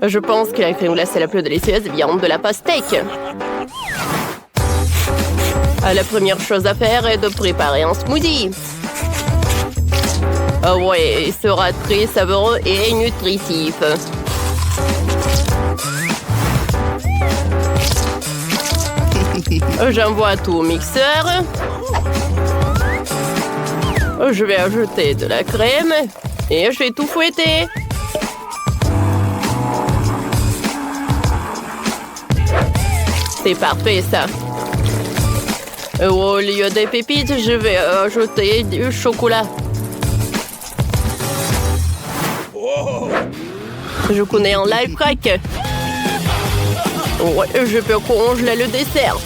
Je pense que la crème glacée la plus délicieuse vient de la pastèque. La première chose à faire est de préparer un smoothie. Ah ouais, il sera très savoureux et nutritif. J'envoie tout au mixeur. Je vais ajouter de la crème et je vais tout fouetter. C'est parfait ça. Au lieu des pépites, je vais ajouter du chocolat. Je connais un life crack. Ouais, je peux congeler le dessert.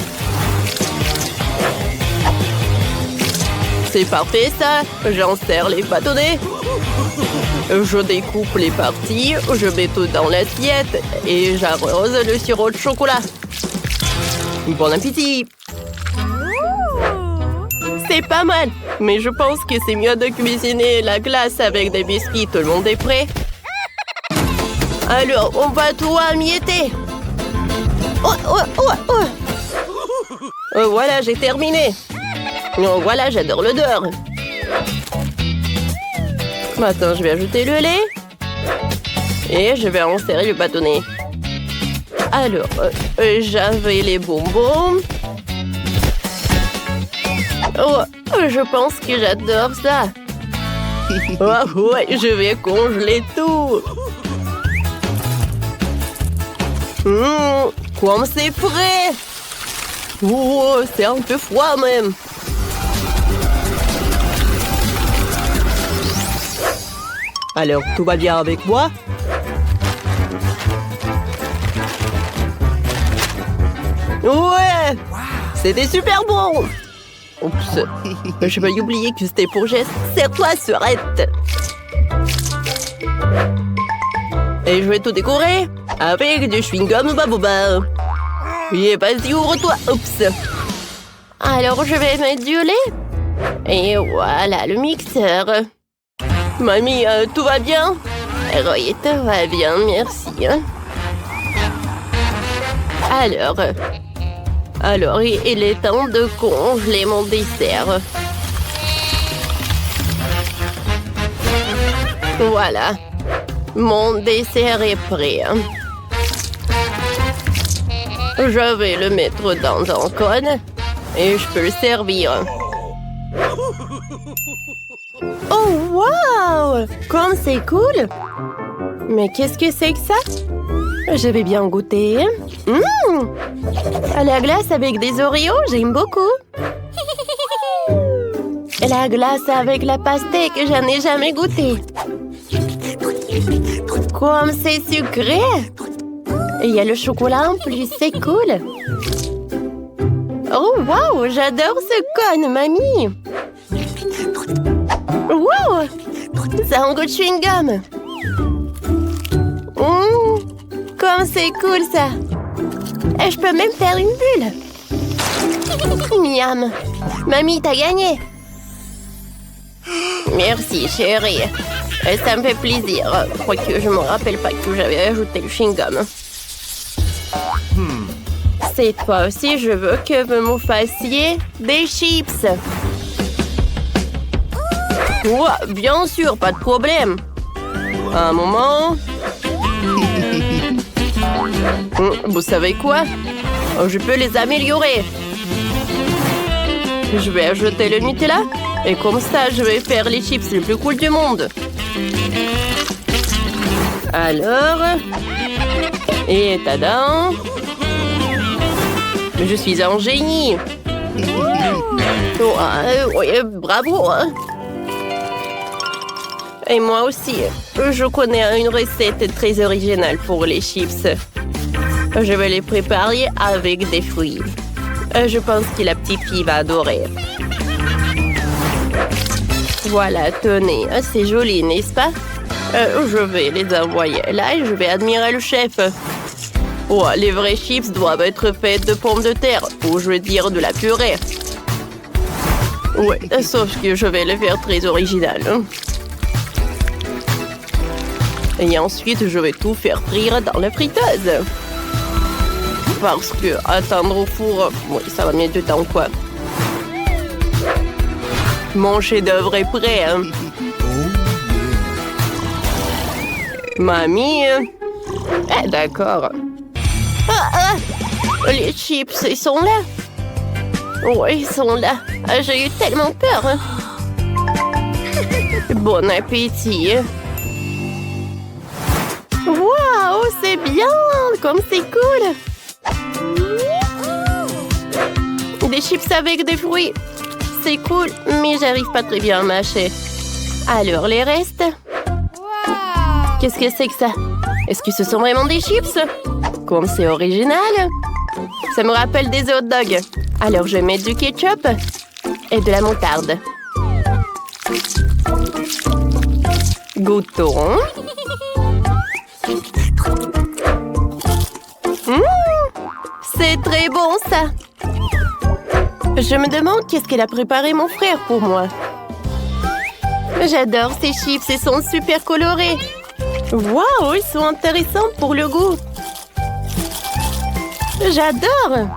C'est parfait ça. J'insère les bâtonnets. Je découpe les parties. Je mets tout dans l'assiette. Et j'arrose le sirop de chocolat. Bon appétit. C'est pas mal. Mais je pense que c'est mieux de cuisiner la glace avec des biscuits. Tout le monde est prêt? Alors, on va tout emietter. Voilà, j'ai terminé. Oh, voilà, j'adore l'odeur. Maintenant, je vais ajouter le lait. Et je vais insérer le bâtonnet. Alors, j'avais les bonbons. Oh, je pense que j'adore ça. Oh, ouais, je vais congeler tout. Comme c'est frais. Oh, c'est un peu froid même. Alors, tout va bien avec moi? Ouais! C'était super bon! Oups, j'ai failli oublier que c'était pour Jess. Serre-toi, Serette! Et je vais tout décorer avec du chewing-gum Baboba. Et vas-y, ouvre-toi. Oups. Alors, je vais mettre du lait. Et voilà le mixeur. Mamie, tout va bien? Oui, tout va bien, merci. Alors, il est temps de congeler mon dessert. Voilà. Mon dessert est prêt. Je vais le mettre dans un cône et je peux le servir. Oh, wow! Comme c'est cool! Mais qu'est-ce que c'est que ça? Je vais bien goûter. La glace avec des Oreos, j'aime beaucoup. La glace avec la pastèque, j'en ai jamais goûté. Comme c'est sucré! Et il y a le chocolat en plus, c'est cool. Oh, wow! J'adore ce cône, mamie! Wow! Ça a un goût de chewing-gum. Comme c'est cool, ça! Et je peux même faire une bulle. Miam! Mamie, t'as gagné! Merci, chérie. Ça me fait plaisir. Quoique je me rappelle pas que j'avais ajouté le chewing-gum. Cette fois aussi, je veux que vous me fassiez des chips. Ouais, bien sûr, pas de problème. Un moment. Vous savez quoi? Je peux les améliorer. Je vais ajouter le Nutella. Et comme ça, je vais faire les chips les plus cool du monde. Alors... Et tadam! Je suis un génie. Ouais, bravo. Et moi aussi, je connais une recette très originale pour les chips. Je vais les préparer avec des fruits. Je pense que la petite fille va adorer. Voilà, tenez, c'est joli, n'est-ce pas? Je vais les envoyer là et je vais admirer le chef. Oh, les vrais chips doivent être faits de pommes de terre, ou je veux dire de la purée. Ouais, sauf que je vais le faire très original. Et ensuite, je vais tout faire frire dans la friteuse. Parce que attendre au four, oui, ça va mettre du temps, quoi. Mon chef-d'œuvre est prêt. Mamie. D'accord. Les chips, ils sont là. Oui, ils sont là. J'ai eu tellement peur. Bon appétit. Waouh, c'est bien. Comme c'est cool. Des chips avec des fruits. C'est cool, mais j'arrive pas très bien à mâcher. Alors, les restes? Qu'est-ce que c'est que ça? Est-ce que ce sont vraiment des chips? Comme c'est original! Ça me rappelle des hot dogs. Alors, je vais mettre du ketchup et de la moutarde. Goûtons. C'est très bon, ça! Je me demande qu'est-ce qu'elle a préparé mon frère pour moi. J'adore ces chips, ils sont super colorés. Waouh, ils sont intéressants pour le goût. J'adore.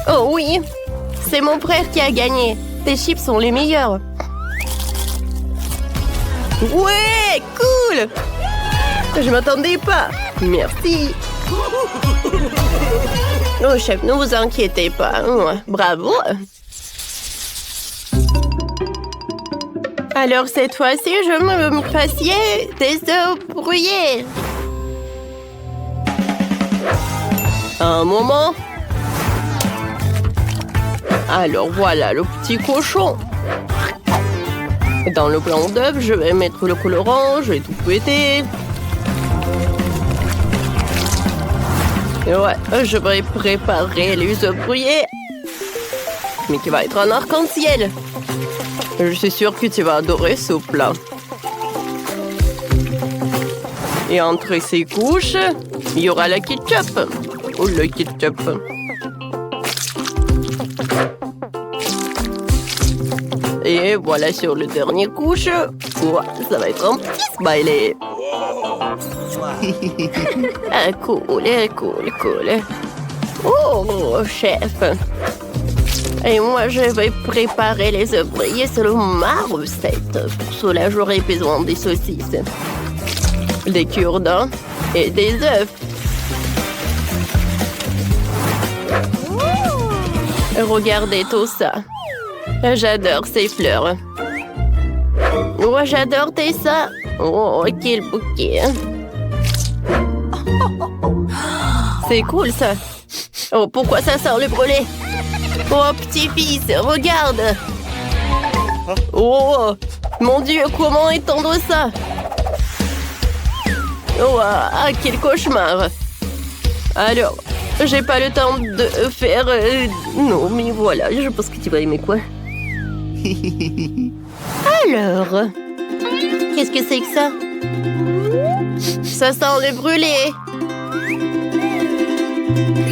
Oh oui, c'est mon frère qui a gagné. Tes chips sont les meilleurs. Ouais, cool. Je m'attendais pas. Merci. Oh, chef, ne vous inquiétez pas. Bravo. Alors, cette fois-ci, je me fassiez des œufs brouillés. Un moment. Alors, voilà le petit cochon. Dans le blanc d'œuf, je vais mettre le colorant, je vais tout fouetter. Ouais, je vais préparer les œufs brouillés. Mais qui va être un arc-en-ciel. Je suis sûre que tu vas adorer ce plat. Et entre ces couches, il y aura le ketchup. Ou le ketchup. Et voilà sur le dernier couche. Ouais, ça va être un petit smiley. Ah, cool. Oh, chef. Et moi, je vais préparer les ouvriers selon ma recette. Pour cela, j'aurai besoin des saucisses, des cure-dents et des œufs. Regardez tout ça. J'adore ces fleurs. Oh, j'adore ça. Oh, quel bouquet. C'est cool, ça. Oh, pourquoi ça sent le brûlé? Oh, petit-fils, regarde. Oh, mon Dieu, comment étendre ça? Oh, ah, quel cauchemar. Alors, j'ai pas le temps de faire... Non, mais voilà, je pense que tu vas aimer quoi. Alors, qu'est-ce que c'est que ça? Ça sent le brûlé.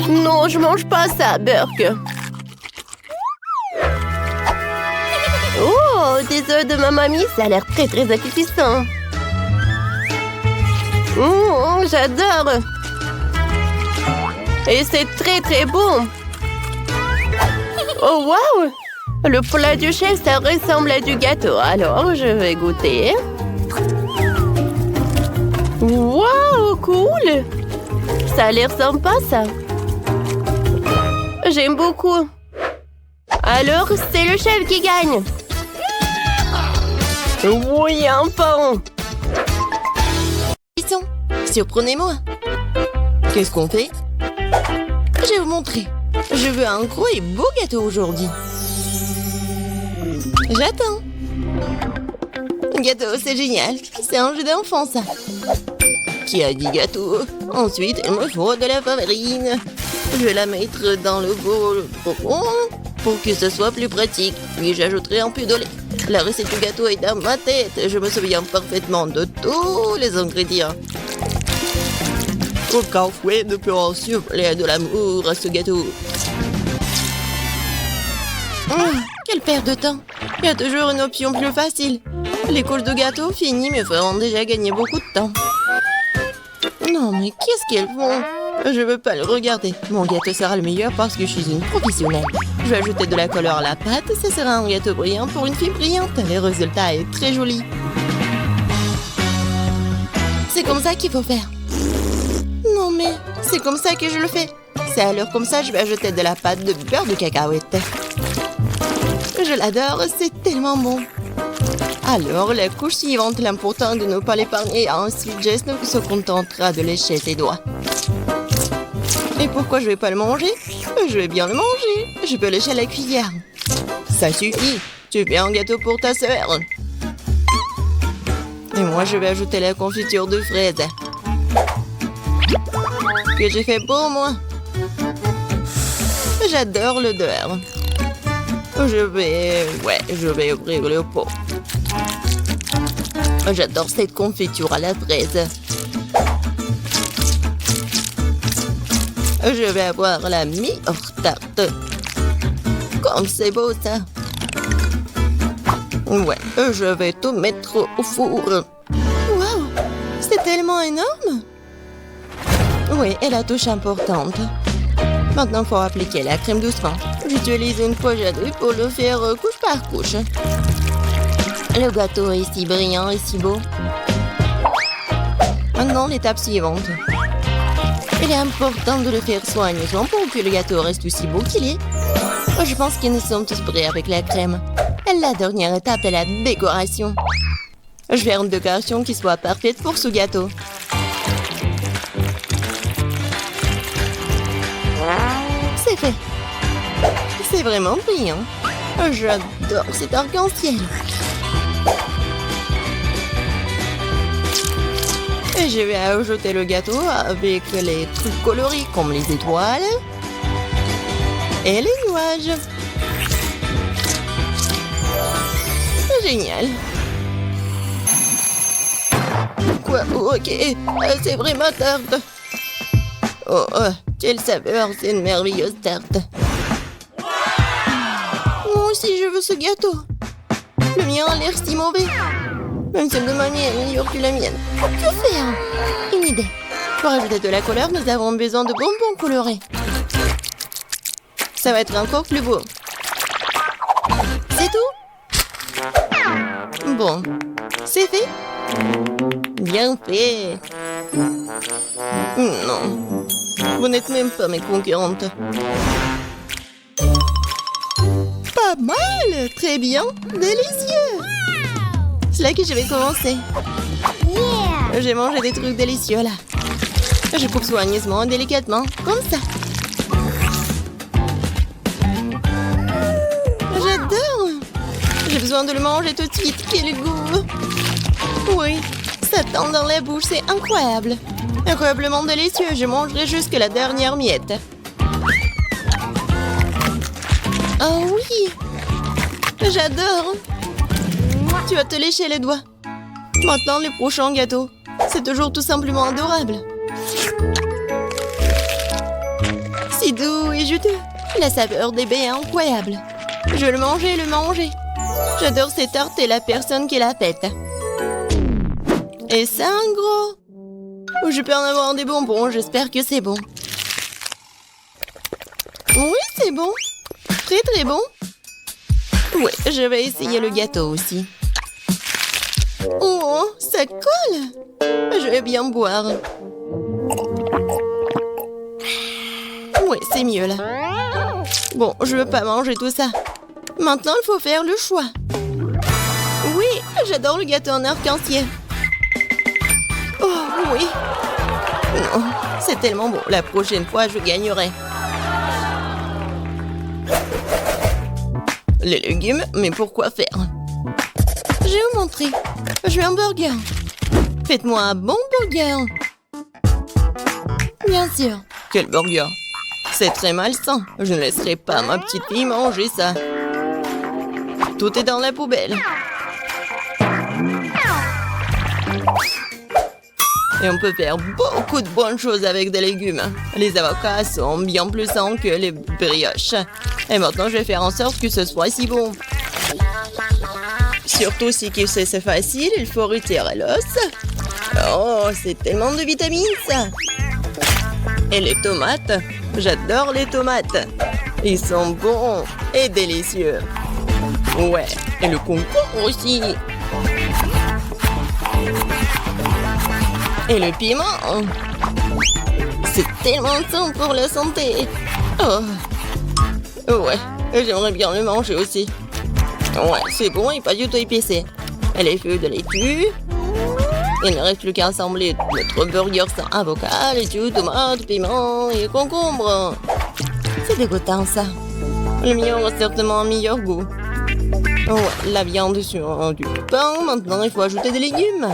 Non, je mange pas ça, Burke. Oh, des œufs de ma mamie, ça a l'air très appétissant. J'adore. Et c'est très bon. Oh, waouh! Le plat du chef, ça ressemble à du gâteau. Alors, je vais goûter. Waouh, cool! Ça a l'air sympa, ça. J'aime beaucoup. Alors, c'est le chef qui gagne. Oui, enfin. Surprenez-moi. Qu'est-ce qu'on fait? Je vais vous montrer. Je veux un gros et beau gâteau aujourd'hui. J'attends. Gâteau, c'est génial. C'est un jeu d'enfant, ça. Qui a dit gâteau? Ensuite, il me faut de la farine. Je vais la mettre dans le bol profond pour que ce soit plus pratique. Puis j'ajouterai un peu de lait. La recette du gâteau est dans ma tête. Je me souviens parfaitement de tous les ingrédients. Aucun fouet ne peut insuffler de l'amour à ce gâteau. Quelle perte de temps. Il y a toujours une option plus facile. Les couches de gâteau finies me feront déjà gagner beaucoup de temps. Non, mais qu'est-ce qu'elles font? Je veux pas le regarder. Mon gâteau sera le meilleur parce que je suis une professionnelle. Je vais ajouter de la couleur à la pâte. Ce sera un gâteau brillant pour une fille brillante. Le résultat est très joli. C'est comme ça qu'il faut faire. Non, mais c'est comme ça que je le fais. C'est alors comme ça, je vais ajouter de la pâte de beurre de cacahuète. Je l'adore, c'est tellement bon. Alors, la couche suivante, l'important est de ne pas l'épargner. Ensuite, Jess se contentera de lécher ses doigts. Et pourquoi je vais pas le manger? Je vais bien le manger. Je peux lécher à la cuillère. Ça suffit. Tu fais un gâteau pour ta sœur. Et moi, je vais ajouter la confiture de fraises. Que j'ai fait pour moi. J'adore l'odeur. Je vais ouvrir le pot. J'adore cette confiture à la fraise. Je vais avoir la meilleure tarte. Comme c'est beau, ça. Ouais, je vais tout mettre au four. Waouh, c'est tellement énorme. Oui, et la touche importante. Maintenant, il faut appliquer la crème doucement. J'utilise une pochette pour le faire couche par couche. Le gâteau est si brillant et si beau. Maintenant, l'étape suivante. Il est important de le faire soigneusement pour que le gâteau reste aussi beau qu'il est. Je pense que nous sommes tous prêts avec la crème. La dernière étape est la décoration. Je vais faire une décoration qui soit parfaite pour ce gâteau. C'est fait. C'est vraiment brillant. J'adore cet arc-en-ciel. Et je vais ajouter le gâteau avec les trucs colorés comme les étoiles et les nuages. Génial. Quoi? Ok, c'est vraiment tarte. Oh, quelle saveur, c'est une merveilleuse tarte. Moi aussi, je veux ce gâteau. Le mien a l'air si mauvais. Même celle de mamie est meilleure que la mienne. Que faire? Une idée. Pour ajouter de la couleur, nous avons besoin de bonbons colorés. Ça va être encore plus beau. C'est tout? Bon, c'est fait? Bien fait. Non, vous n'êtes même pas mes concurrentes. Pas mal, très bien, délicieux. C'est là que je vais commencer. J'ai mangé des trucs délicieux là. Je coupe soigneusement, délicatement, comme ça. J'adore. J'ai besoin de le manger tout de suite. Quel goût. Oui, ça tend dans la bouche, c'est incroyable. Incroyablement délicieux, je mangerai jusqu'à la dernière miette. Oh oui, j'adore. Tu vas te lécher les doigts. Maintenant, le prochain gâteau. C'est toujours tout simplement adorable. Si doux et juteux. La saveur des baies est incroyable. Je le manger, le manger. J'adore cette tarte et la personne qui la fête. Et ça, un gros. Je peux en avoir des bonbons, j'espère que c'est bon. Oui, c'est bon. Très très bon. Ouais, je vais essayer le gâteau aussi. Oh, ça colle. Je vais bien boire. Oui, c'est mieux là. Bon, je veux pas manger tout ça. Maintenant, il faut faire le choix. Oui, j'adore le gâteau en arc-en-ciel. Oh, oui. Non, c'est tellement bon. La prochaine fois, je gagnerai. Les légumes, mais pourquoi faire? Je vais vous montrer. Je veux un burger. Faites-moi un bon burger. Bien sûr. Quel burger? C'est très malsain. Je ne laisserai pas ma petite fille manger ça. Tout est dans la poubelle. Et on peut faire beaucoup de bonnes choses avec des légumes. Les avocats sont bien plus sains que les brioches. Et maintenant, je vais faire en sorte que ce soit si bon. Surtout si c'est facile, il faut retirer l'os. Oh, c'est tellement de vitamines, ça. Et les tomates. J'adore les tomates. Ils sont bons et délicieux. Ouais, et le concombre aussi. Et le piment. C'est tellement sain pour la santé. Oh. Ouais, j'aimerais bien le manger aussi. Ouais, c'est bon et pas du tout épicé. Et les feuilles de laitue. Il ne reste plus qu'à assembler notre burger sans avocat, laitue, tomate, piment et concombre. C'est dégoûtant ça. Le mien a certainement un meilleur goût. Ouais, la viande sur du pain. Maintenant, il faut ajouter des légumes.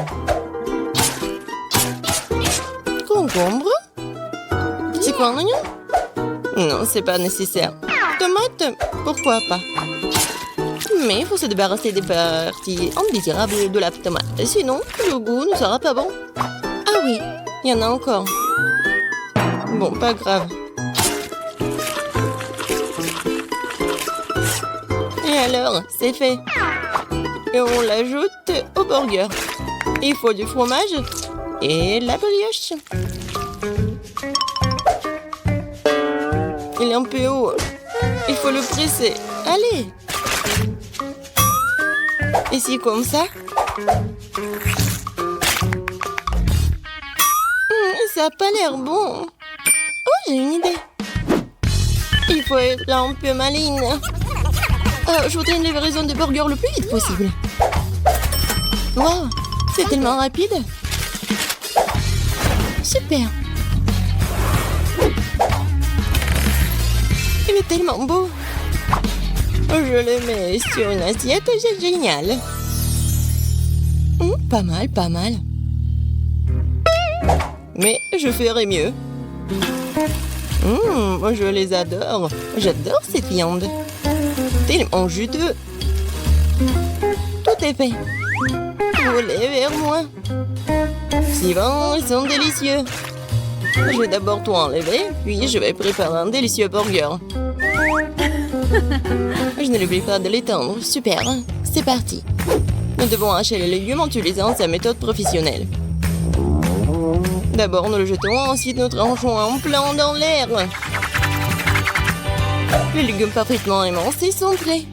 Concombre? C'est quoi un oignon? Non, c'est pas nécessaire. Tomate? Pourquoi pas? Mais il faut se débarrasser des parties indésirables de la tomate. Sinon, le goût ne sera pas bon. Ah oui, il y en a encore. Bon, pas grave. Et alors, c'est fait. Et on l'ajoute au burger. Il faut du fromage et la brioche. Il est un peu haut. Il faut le presser. Allez! Ici, comme ça. Ça n'a pas l'air bon. Oh, j'ai une idée. Il faut être un peu maligne. Je voudrais une livraison de burger le plus vite possible. Wow, c'est tellement rapide. Super. Il est tellement beau. Je le mets sur une assiette, c'est génial. Pas mal, pas mal. Mais je ferai mieux. Je les adore. J'adore cette viande. Tellement juteux. Tout est fait. Roulez vers moi. Suivant, ils sont délicieux. Je vais d'abord tout enlever, puis je vais préparer un délicieux burger. Je ne l'oublie pas de l'étendre. Super. C'est parti. Nous devons hacher les légumes en utilisant sa méthode professionnelle. D'abord, nous le jetons, ensuite nous tranchons en plan dans l'air. Les légumes parfaitement émincés sont prêts.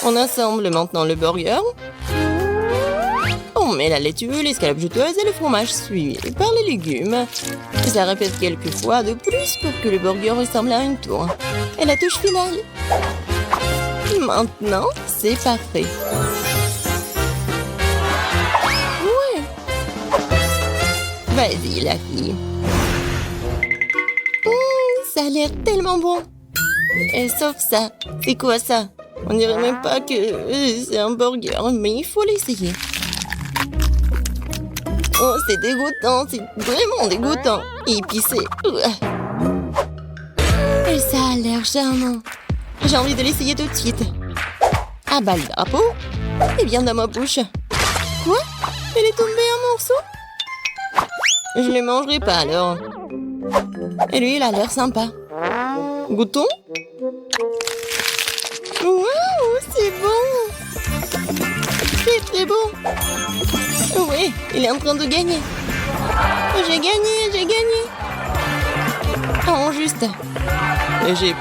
On assemble maintenant le burger. On met la laitue, l'escalope juteuse et le fromage suivi par les légumes. Et ça répète quelques fois de plus pour que le burger ressemble à une tour. Et la touche finale. Maintenant, c'est parfait. Ouais. Vas-y, la fille. Ça a l'air tellement bon. Et sauf ça. C'est quoi ça? On dirait même pas que c'est un burger, mais il faut l'essayer. Oh, c'est dégoûtant, c'est vraiment dégoûtant. Épicé. Et ça a l'air charmant. J'ai envie de l'essayer tout de suite. Ah bah le drapeau. Il vient dans ma bouche. Quoi? Elle est tombée en morceaux? Je le mangerai pas alors. Et lui, il a l'air sympa. Goûtons? Waouh, c'est bon! C'est très bon! Oui, il est en train de gagner. J'ai gagné! Oh, juste. J'ai